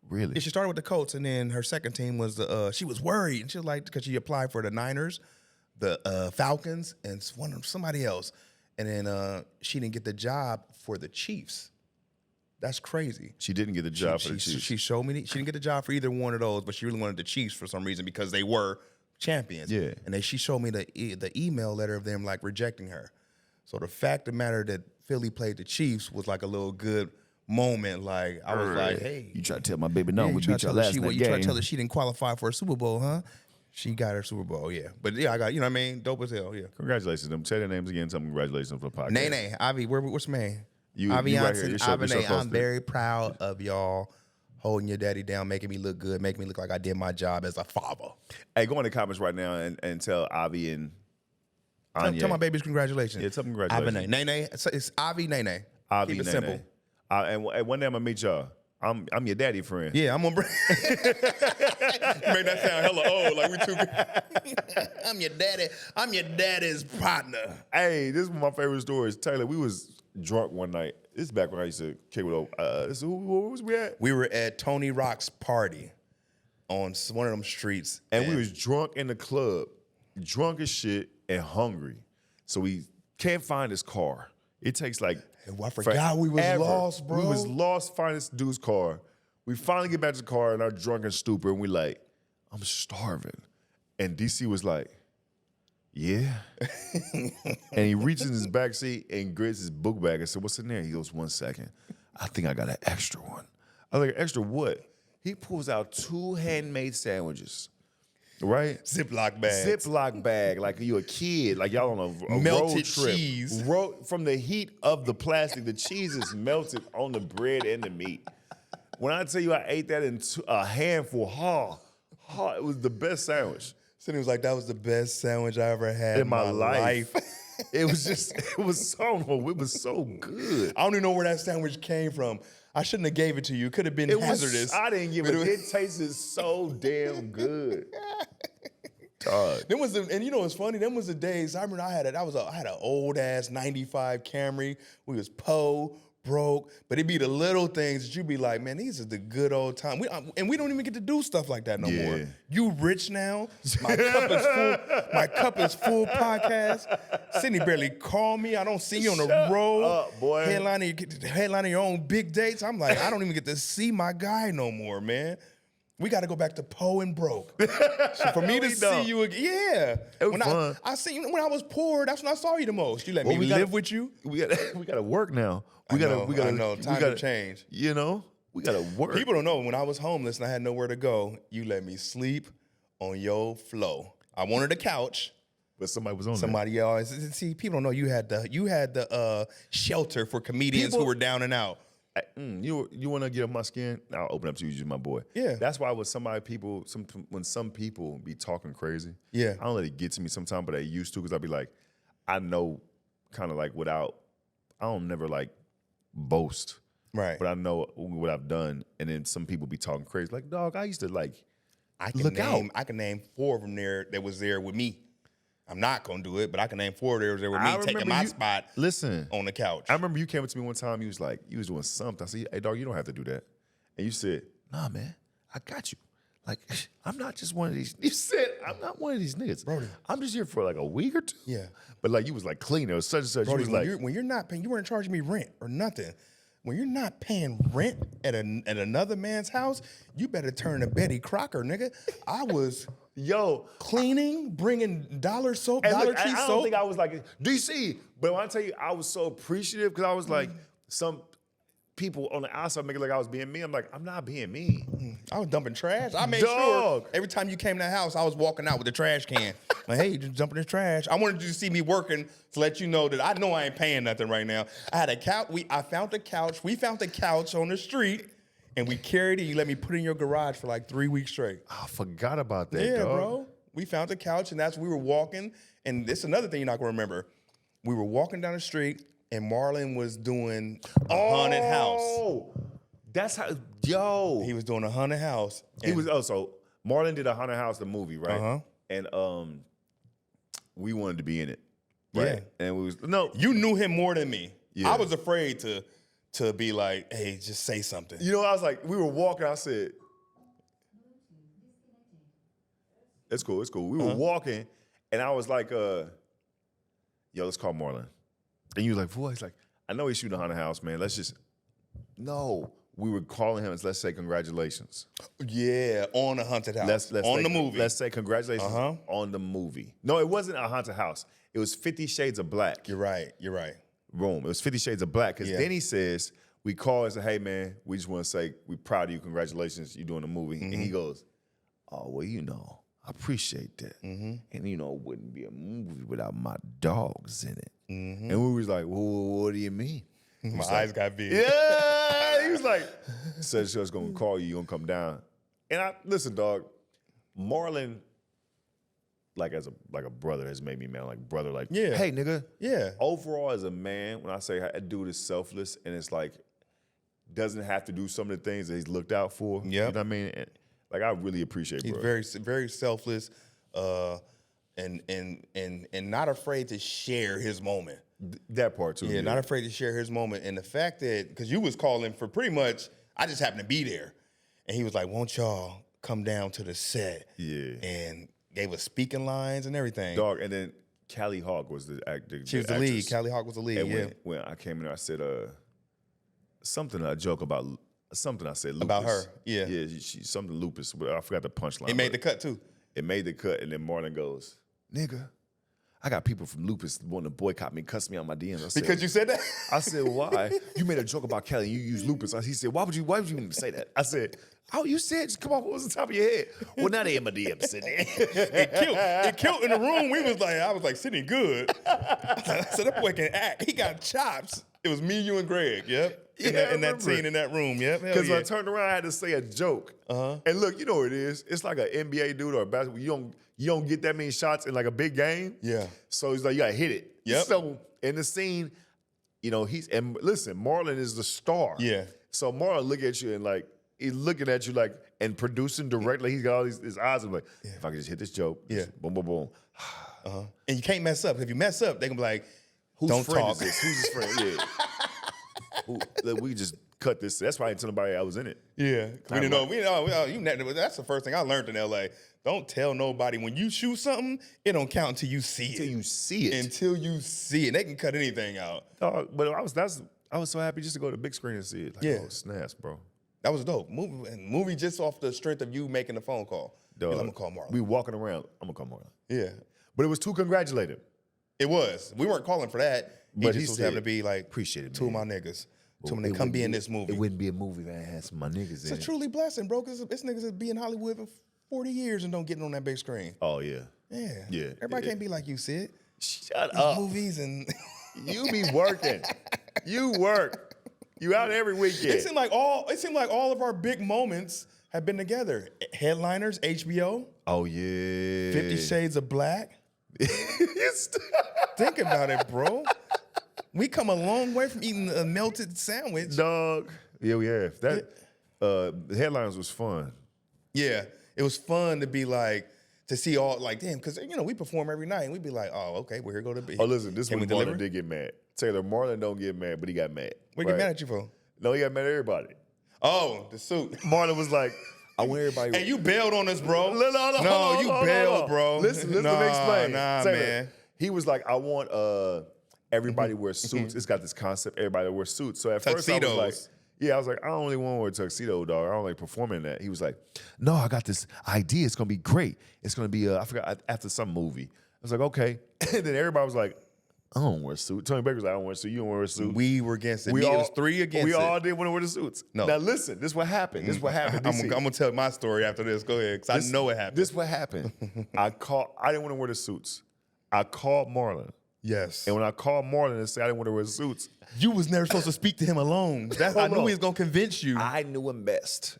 Really? Yeah, she started with the Colts, and then her second team was she was worried, and she was like, because she applied for the Niners, the Falcons, and somebody else, and then she didn't get the job for the Chiefs. That's crazy. She didn't get the job for the Chiefs. She showed me she didn't get the job for either one of those, but she really wanted the Chiefs for some reason because they were champions. Yeah. And she showed me the email letter of them like rejecting her. So the fact of the matter that Philly played the Chiefs was like a little good moment. Like I was like, hey, you try to tell my baby no, we beat your last game. game. You try to tell her she didn't qualify for a Super Bowl, huh? She got her Super Bowl, yeah. But yeah, I got, you know what I mean? Dope as hell, yeah. Congratulations. Them. Say their names again. Tell them congratulations for the podcast. Nene, Avi, what's your name? You right here. I'm very proud of y'all holding your daddy down, making me look good, making me look like I did my job as a father. Hey, go in the comments right now and tell Avi and Anya. Tell my babies congratulations. Yeah, tell them congratulations. Avi Nene. It's Avi Nene. Avi Keep it Nene. simple. And one day I'm gonna meet y'all. I'm your daddy friend. Yeah, I'm gonna bring. Make that sound hella old, like we too good. I'm your daddy. I'm your daddy's partner. Hey, this is one of my favorite stories. Taylor, we was drunk one night. This is back when I used to kick with where was we at? We were at Tony Rock's party on one of them streets. And we was drunk in the club, drunk as shit and hungry. So we can't find his car. It takes like I forgot we was lost, bro. We was lost finding this dude's car. We finally get back to the car in our drunken stupor and we like, I'm starving. And DC was like, yeah. And he reaches in his back seat and grabs his book bag and said, what's in there? He goes, 1 second. I think I got an extra one. I was like, extra what? He pulls out 2 handmade sandwiches, right? Ziploc bag. Ziploc bag, like you a kid, like y'all on a melted road trip. Cheese. From the heat of the plastic, the cheese is melted on the bread and the meat. When I tell you I ate that in a handful, it was the best sandwich. Sydney was like, that was the best sandwich I ever had in my life. It was so good. I don't even know where that sandwich came from. I shouldn't have gave it to you. It could have been hazardous. I didn't give it. It tasted so damn good. God. And you know what's funny? Them was the days. I remember I had an old ass '95 Camry. We was broke, but it'd be the little things that you'd be like, man, these are the good old time. And we don't even get to do stuff like that no more. You rich now. My cup is full. My cup is full. Podcast. Sydney barely call me. I don't see you on the road. Up, boy. Headlining your own big dates. I'm like, I don't even get to see my guy no more, man. We got to go back to Poe and broke. So for me to see you again, yeah. It was fun. I seen you when I was poor. That's when I saw you the most. You let me live with you. We got to work now. I know. Time to change. You know, we got to work. People don't know. When I was homeless and I had nowhere to go, you let me sleep on your floor. I wanted a couch, but somebody was on somebody else. See, people don't know you had the shelter for comedians who were down and out. You want to get on my skin? I'll open up to you. You're my boy. Yeah. That's why when some people be talking crazy, Yeah. I don't let it get to me sometimes, but I used to because I'll be like, I know kind of like I don't never like boast. Right. But I know what I've done. And then some people be talking crazy. Like, dog, I used to like, I can name 4 of them there that was there with me. I'm not going to do it, but I can name 4 that was there with me taking my spot on the couch. I remember you came up to me one time. You was like, you was doing something. I said, hey, dog, you don't have to do that. And you said, nah, man, I got you. Like, I'm not just one of these. You said, I'm not one of these niggas. Brody. I'm just here for like a week or 2. Yeah. But like, you was like clean. It was such and such. Brody, you was when you're not paying, you weren't charging me rent or nothing. When you're not paying rent at another man's house, you better turn to Betty Crocker, nigga. I was cleaning, bringing Dollar Tree soap. I don't think I was like DC, but when I tell you, I was so appreciative because I was like, some people on the outside make it like I was being mean. I'm like, I'm not being mean. I was dumping trash. I made sure every time you came to the house, I was walking out with the trash can. Like, hey, you just dumping this trash. I wanted you to see me working to let you know that I know I ain't paying nothing right now. I had a couch. I found the couch. We found the couch on the street, and we carried it. You let me put it in your garage for like 3 weeks straight. I forgot about that, Yeah, dog. bro. We found the couch, and we were walking. And this is another thing you're not going to remember. We were walking down the street, and Marlon was doing a haunted house. That's how, He was doing a haunted house. He was, so Marlon did a haunted house, the movie, right? Uh-huh. And we wanted to be in it, right? Yeah. And you knew him more than me. Yeah. I was afraid to be like, hey, just say something. You know, I was like, we were walking, I said, it's cool. We were walking, and I was like, yo, let's call Marlon. And you was like, boy, he's like, I know he's shooting a haunted house, man. No. We were calling him and let's say congratulations. Yeah, on a haunted house. Let's on say, the movie. Let's say congratulations on the movie. No, it wasn't a haunted house. It was 50 Shades of Black. You're right. Boom. It was 50 Shades of Black. Because then he says, we call and say, hey, man, we just want to say we're proud of you. Congratulations, you're doing the movie. And he goes, oh, well, I appreciate that. And, it wouldn't be a movie without my dogs in it. And we was like, well, what do you mean? My eyes got big. Yeah, he was like, said she was gonna call you, gonna come down. And listen, dog, Marlon, like as a brother, has made me mad. Like brother, like, hey, nigga. Yeah. Overall, as a man, when I say a dude is selfless and it's like doesn't have to do some of the things that he's looked out for. Yeah. You know what I mean? And, like I really appreciate. He's bro. very, very selfless, and not afraid to share his moment. That part too. Yeah, not afraid to share his moment. And the fact that, because you was calling for pretty much, I just happened to be there. And he was like, won't y'all come down to the set? Yeah. And gave us speaking lines and everything. Dog, and then Callie Hawk was the actor. She was the lead. Callie Hawk was the lead, and when I came in there, I said, a joke about something I said lupus. About her, yeah. Yeah, she something lupus, but I forgot the punchline. It made the cut too. It made the cut, and then Marlon goes, nigga, I got people from lupus wanting to boycott me, cuss me on my DMs. Because you said that? I said, why? You made a joke about Kelly and you used lupus. He said, why would you even say that? I said, oh, you said, just come on, what was the top of your head? Well, now they in my DMs, Sydney. It killed in the room. I was like, Sydney, good. So that boy can act. He got chops. It was me, you, and Greg, yep. In that scene in that room, yep. Because when I turned around, I had to say a joke. And look, you know what it is. It's like an NBA dude or a basketball. You don't get that many shots in like a big game. Yeah. So he's like, you gotta hit it. Yep. So in the scene, and listen, Marlon is the star. Yeah. So Marlon look at you and like, he's looking at you like, and producing directly, he's got all his eyes and like, if I could just hit this joke, just boom, boom, boom. And you can't mess up. If you mess up, they can be like, Whose don't friend talk. is this? Who's his friend? Yeah. We just cut this. That's why I didn't tell nobody I was in it. Yeah. We didn't know. That's the first thing I learned in LA. Don't tell nobody. When you shoot something, it don't count until you see it. Until you see it. They can cut anything out. But I was so happy just to go to the big screen and see it. Like, oh, snaps, bro. That was dope. Movie just off the strength of you making the phone call. Dog, I'm going to call Marlon. We walking around. I'm going to call Marlon. Yeah. But it was too congratulated. It was. We weren't calling for that. But he just was having to be like, appreciate it, two of my niggas. Well, to come be in this movie. It wouldn't be a movie if I had some of my niggas in it. It's a truly blessing, bro, because this niggas be in Hollywood for 40 years and don't get on that big screen. Oh, yeah. Yeah. Everybody can't be like you, Sid. Shut up. Movies and... You be working. You work. You out every weekend. It seemed like all of our big moments have been together. Headliners, HBO. Oh yeah. 50 Shades of Black. Think about it, bro. We come a long way from eating a melted sandwich. Dog. Yeah, we have. That the Headliners was fun. Yeah. It was fun to be like, to see all, like, damn, because, you know, we perform every night and we'd be like, oh, okay, well, here go the beat. Oh, listen, this Can one we Marlon deliver? did get mad. Taylor, Marlon don't get mad, but he got mad. What get mad at you for? No, he got mad at everybody. Oh, the suit. Marlon was like, I want everybody. Hey, you bailed on us, bro. No, you bailed, bro. Listen, let me explain. Nah, Taylor, man. He was like, I want everybody wear suits. It's got this concept, everybody wear suits. So at first I was like, I was like, I don't really want to wear a tuxedo, dog. I don't like performing that. He was like, no, I got this idea. It's going to be great. It's going to be, I forgot, after some movie. I was like, okay. And then everybody was like, I don't wear a suit. Tony Baker was like, I don't wear a suit. You don't wear a suit. We were against it. It was 3 against it. We all did want to wear the suits. No. Now listen, this is what happened. This is what happened. I'm going to tell my story after this. Go ahead, because I know it happened. This is what happened. I didn't want to wear the suits. I called Marlon. Yes. And when I called Marlon and said I didn't want to wear the suits. You was never supposed to speak to him alone. I knew he was going to convince you. I knew him best.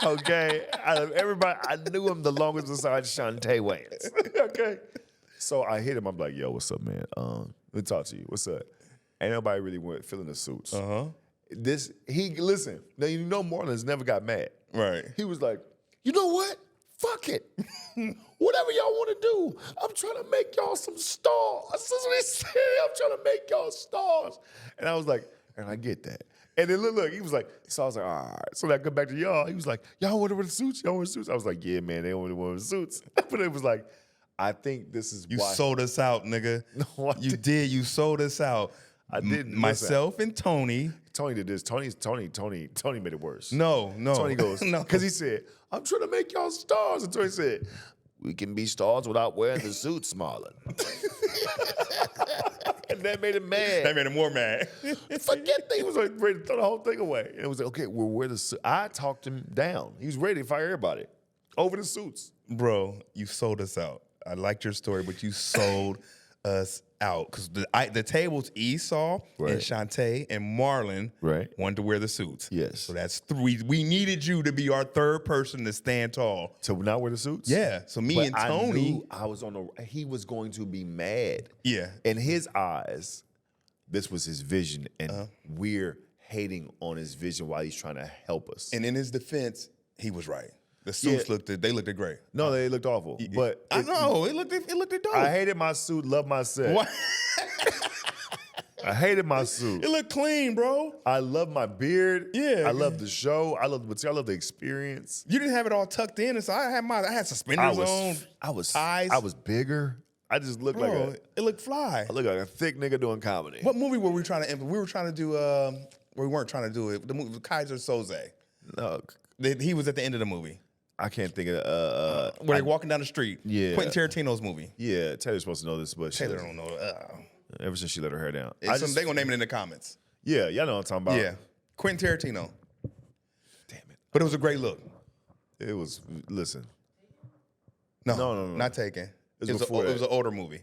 Okay? Out of everybody, I knew him the longest besides Shantae Wayans. Okay? So I hit him. I'm like, yo, what's up, man? Let me talk to you. What's up? Ain't nobody really went feeling the suits. Listen, now you know Marlon's never got mad. Right. He was like, you know what? Fuck it. Whatever y'all want to do, I'm trying to make y'all some stars. That's what he said. I'm trying to make y'all stars. And I was like, and I get that. And then look, he was like, so I was like, all right. So I come back to y'all. He was like, y'all want to wear the suits? Y'all wear the suits? I was like, yeah, man, they only wear the suits. But it was like, I think this is You why. sold us out, nigga. No, I you didn't. did. You sold us out. I didn't. Myself and Tony. Tony did this. Tony made it worse. No. Tony goes, no. Because he said, I'm trying to make y'all stars. And Tony said, we can be stars without wearing the suits, Marlon. And that made him mad. That made him more mad. Forget that. He was like ready to throw the whole thing away. And it was like, okay, we'll wear the suit. I talked him down. He was ready to fire everybody over the suits. Bro, you sold us out. I liked your story, but you sold us out. Because the tables Esau and Shantae and Marlon wanted to wear the suits. Yes. So that's 3. We needed you to be our third person to stand tall. To not wear the suits? Yeah. So me and Tony. I was he was going to be mad. Yeah. In his eyes, this was his vision. And we're hating on his vision while he's trying to help us. And in his defense, he was right. The suits looked great. No, they looked awful. But I know it looked dope. I hated my suit, loved my set. What? I hated my suit. It looked clean, bro. I love my beard. Yeah. I love the show. I love the material. I love the experience. You didn't have it all tucked in, and so I had suspenders on. I was ties. I was bigger. I just looked it looked fly. I looked like a thick nigga doing comedy. What movie were we trying to implement? We were trying to do. We weren't trying to do it. The movie Kaiser Soze. No, he was at the end of the movie. I can't think of where they're walking down the street. Yeah. Quentin Tarantino's movie. Yeah, Taylor's supposed to know this, but Taylor don't know. Ever since she let her hair down, They gonna name it in the comments. Yeah, y'all know what I'm talking about. Yeah, Quentin Tarantino. Damn it! But it was a great look. It was. Listen. No, not Taken. It was an older movie.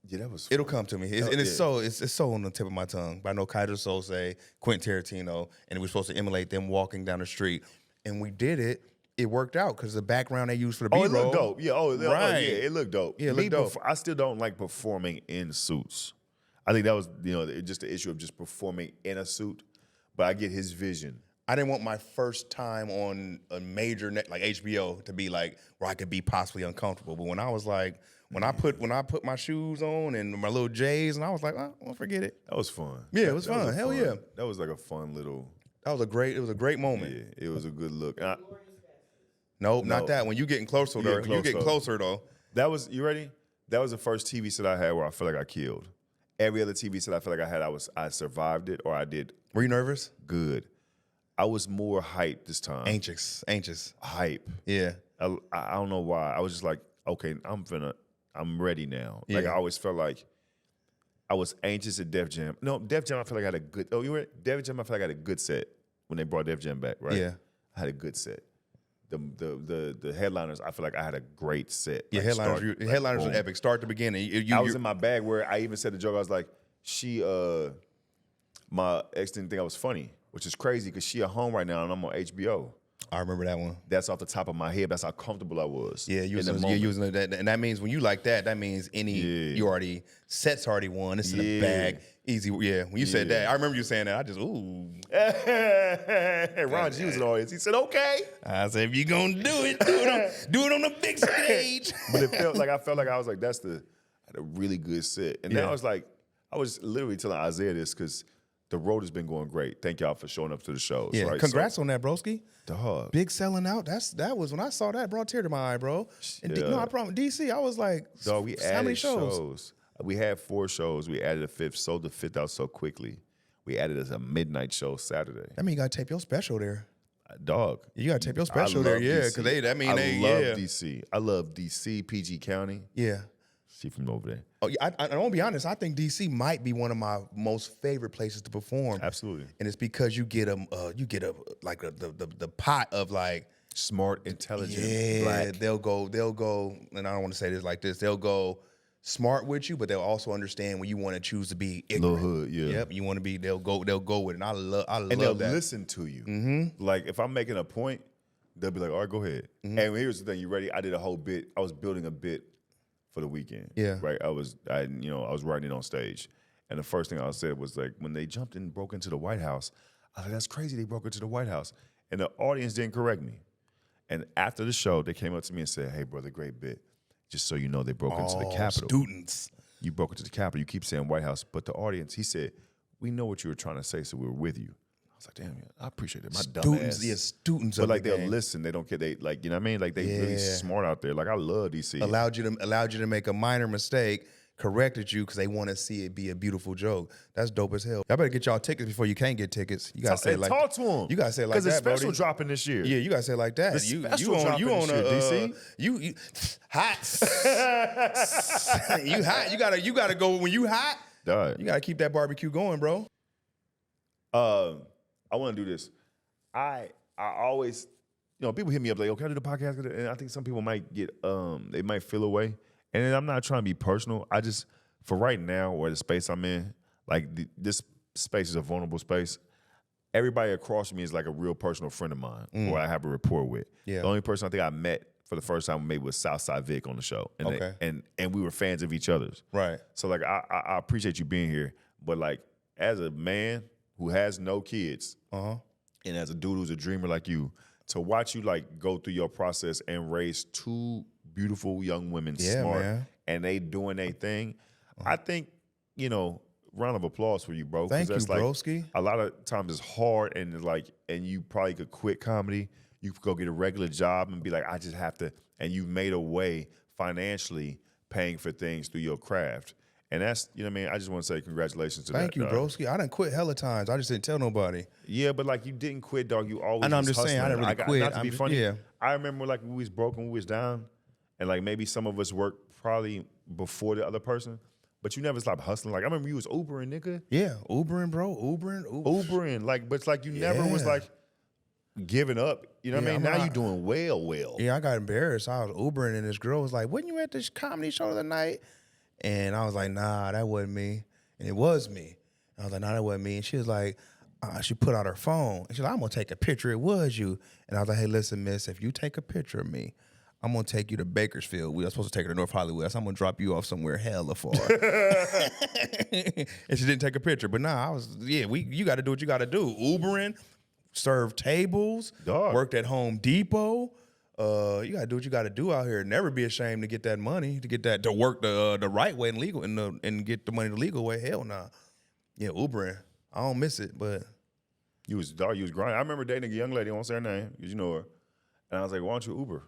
Yeah, that was. It'll come to me. It's so on the tip of my tongue. But I know Kaiser Soze, Quentin Tarantino, and we were supposed to emulate them walking down the street, and we did it. It worked out because the background they used for the B-roll. It looked dope. Yeah. Right. Yeah, it looked dope. Yeah, it looked dope. I still don't like performing in suits. I think that was just the issue of just performing in a suit. But I get his vision. I didn't want my first time on a major net like HBO to be like where I could be possibly uncomfortable. But when I was like, when I put my shoes on and my little J's, and I was like, oh, well, forget it. That was fun. Yeah, it was fun. Hell yeah. That was like a fun little. It was a great moment. Yeah, it was a good look. No, not that one. You getting closer though. You getting closer though. That was, you ready? That was the first TV set I had where I feel like I killed. Every other TV set I feel like I had, I survived it or I did. Were you nervous? Good. I was more hyped this time. Anxious. Hype. Yeah. I don't know why. I was just like, okay, I'm ready now. Yeah. Like I always felt like I was anxious at Def Jam. No, Def Jam I feel like I had a good, Def Jam I feel like I had a good set when they brought Def Jam back, right? Yeah. I had a good set. The headliners, I feel like I had a great set. Yeah, like headliners were epic. Start to beginning. I was in my bag where I even said the joke, I was like, my ex didn't think I was funny, which is crazy because she at home right now and I'm on HBO. I remember that one. That's off the top of my head. That's how comfortable I was. Yeah, you're using that, and that means when you like that, that means you already set's already won. It's in the bag, easy. Yeah, when you said that, I remember you saying that. I just Ron G was in the audience. He said, "Okay." I said, "If you gonna do it, do it on the big stage." But I felt like I was like, that's a really good set. And now it's like I was literally telling Isaiah this because the road has been going great. Thank y'all for showing up to the shows. Yeah, right? congrats on that, broski. Dog. Big selling out. That was when I saw that, brought a tear to my eye, bro. And I promise DC, I was like, dog, we added how many shows? We had 4 shows. We added a 5th, sold the 5th out so quickly. We added as a midnight show Saturday. That mean you gotta tape your special there. Dog. You gotta tape your special there, yeah. Because I love DC. I love DC, PG County. Yeah. She from over there. Oh, yeah, I won't be honest. I think DC might be one of my most favorite places to perform. Absolutely, and it's because you get the pot of like smart, intelligent, black. They'll go, and I don't want to say this like this. They'll go smart with you, but they'll also understand when you want to choose to be ignorant. Little hood, yeah. Yep, you want to be. They'll go with it. And I love and they'll that. listen to you. Mm-hmm. Like if I'm making a point, they'll be like, "All right, go ahead." Mm-hmm. And here's the thing: you ready? I did a whole bit. I was building a bit for the weekend. Yeah. Right. I was writing it on stage. And the first thing I said was like, when they jumped in and broke into the White House, I was like, that's crazy. They broke into the White House. And the audience didn't correct me. And after the show, they came up to me and said, hey, brother, great bit. Just so you know, they broke into the Capitol. Students. You broke into the Capitol. You keep saying White House. But the audience, he said, we know what you were trying to say, so we were with you. I was like, damn, I appreciate it. My dumb ass. Yeah, students. But like they'll listen. They don't care. They like, you know what I mean? Like they really smart out there. Like I love DC. Allowed you to make a minor mistake, corrected you because they want to see it be a beautiful joke. That's dope as hell. Y'all better get y'all tickets before you can't get tickets. You gotta say it like talk to them. You gotta say it like that, because the special Brody. dropping this year. Yeah, you gotta say it like that. The special dropping this year, DC. You hot. You hot. You gotta go when you hot. Duh. You gotta keep that barbecue going, bro. I want to do this. I always, people hit me up like, "Okay, I do the podcast," and I think some people might get, they might feel away. And I'm not trying to be personal. I just, for right now, where the space I'm in, like this space is a vulnerable space. Everybody across from me is like a real personal friend of mine, who I have a rapport with. Yeah. The only person I think I met for the first time maybe was Southside Vic on the show, and and we were fans of each other's. Right. So like, I appreciate you being here, but like as a man who has no kids, and as a dude who's a dreamer like you, to watch you like go through your process and raise 2 beautiful young women, smart, man. And they doing their thing, I think, round of applause for you, bro. Thank you, that's like, broski. a lot of times it's hard and and you probably could quit comedy. You could go get a regular job and be like, I just have to, and you've made a way financially paying for things through your craft. And that's, I mean? I just want to say congratulations to that. Thank you, broski. I done quit hella times. I just didn't tell nobody. Yeah, but like you didn't quit, dog. You always. I know. I'm just saying I didn't really quit. Not to be funny. Yeah. I remember like when we was broke, when we was down, and like maybe some of us worked probably before the other person, but you never stopped hustling. Like I remember you was Ubering, nigga. Yeah, Ubering, bro. Ubering. Like, but it's like you never was like giving up. You know what I mean? Now you doing well. Yeah, I got embarrassed. I was Ubering and this girl was like, "Wasn't you at this comedy show the other night?" And I was like, nah, that wasn't me. And it was me. And I was like, nah, that wasn't me. And she was like, she put out her phone. And she's like, I'm going to take a picture. It was you. And I was like, hey, listen, miss, if you take a picture of me, I'm going to take you to Bakersfield. We were supposed to take her to North Hollywood. So I'm going to drop you off somewhere hella far. And she didn't take a picture. But nah, you got to do what you got to do. Ubering, serve tables, worked at Home Depot. You gotta do what you gotta do out here. Never be ashamed to get that money, to work the right way and legal and get the money the legal way. Hell nah. Yeah, Ubering. I don't miss it, but you was grinding. I remember dating a young lady, I won't say her name, because you know her. And I was like, why don't you Uber?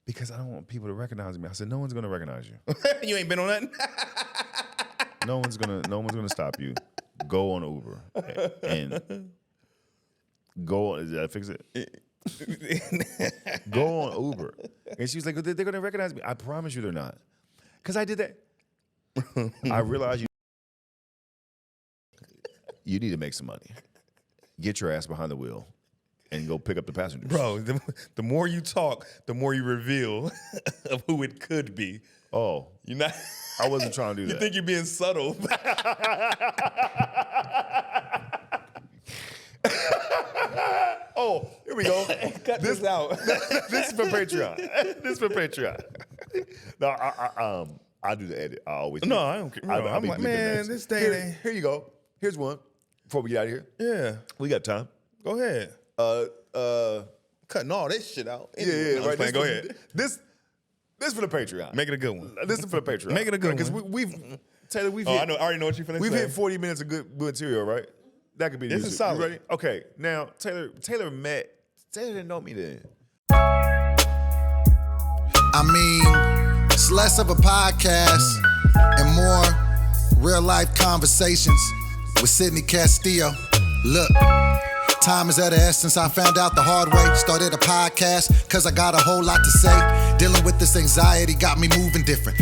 Because I don't want people to recognize me. I said, no one's gonna recognize you. You ain't been on nothing? No one's gonna stop you. Go on Uber. And go on, did I fix it? Go on Uber. And she was like, they're going to recognize me. I promise you they're not. Because I did that. I realized you need to make some money. Get your ass behind the wheel and go pick up the passengers. Bro, the more you talk, the more you reveal of who it could be. Oh, You're not. I wasn't trying to do that. You think you're being subtle. Oh, here we go. Cut this out. This is for Patreon. No, I do the edit. I always. No, do. I don't care. I'm be like, bleeping man, names. this day. Here you go. Here's one. Before we get out of here, Yeah. we got time. Go ahead. Cutting all this shit out. Yeah, I'm right. playing. Go ahead. This for the Patreon. Make it a good one. This is for the Patreon. Make it a good because one. Taylor, we've Oh, hit, I know. I already know what you're finna we've say. hit 40 minutes of good material, right? That could be This music. is solid. You ready? Okay. Now Taylor didn't know me then. I mean, it's less of a podcast and more real life conversations with Sydney Castillo. Look, time is of the essence. I found out the hard way. Started a podcast cause I got a whole lot to say. Dealing with this anxiety got me moving different.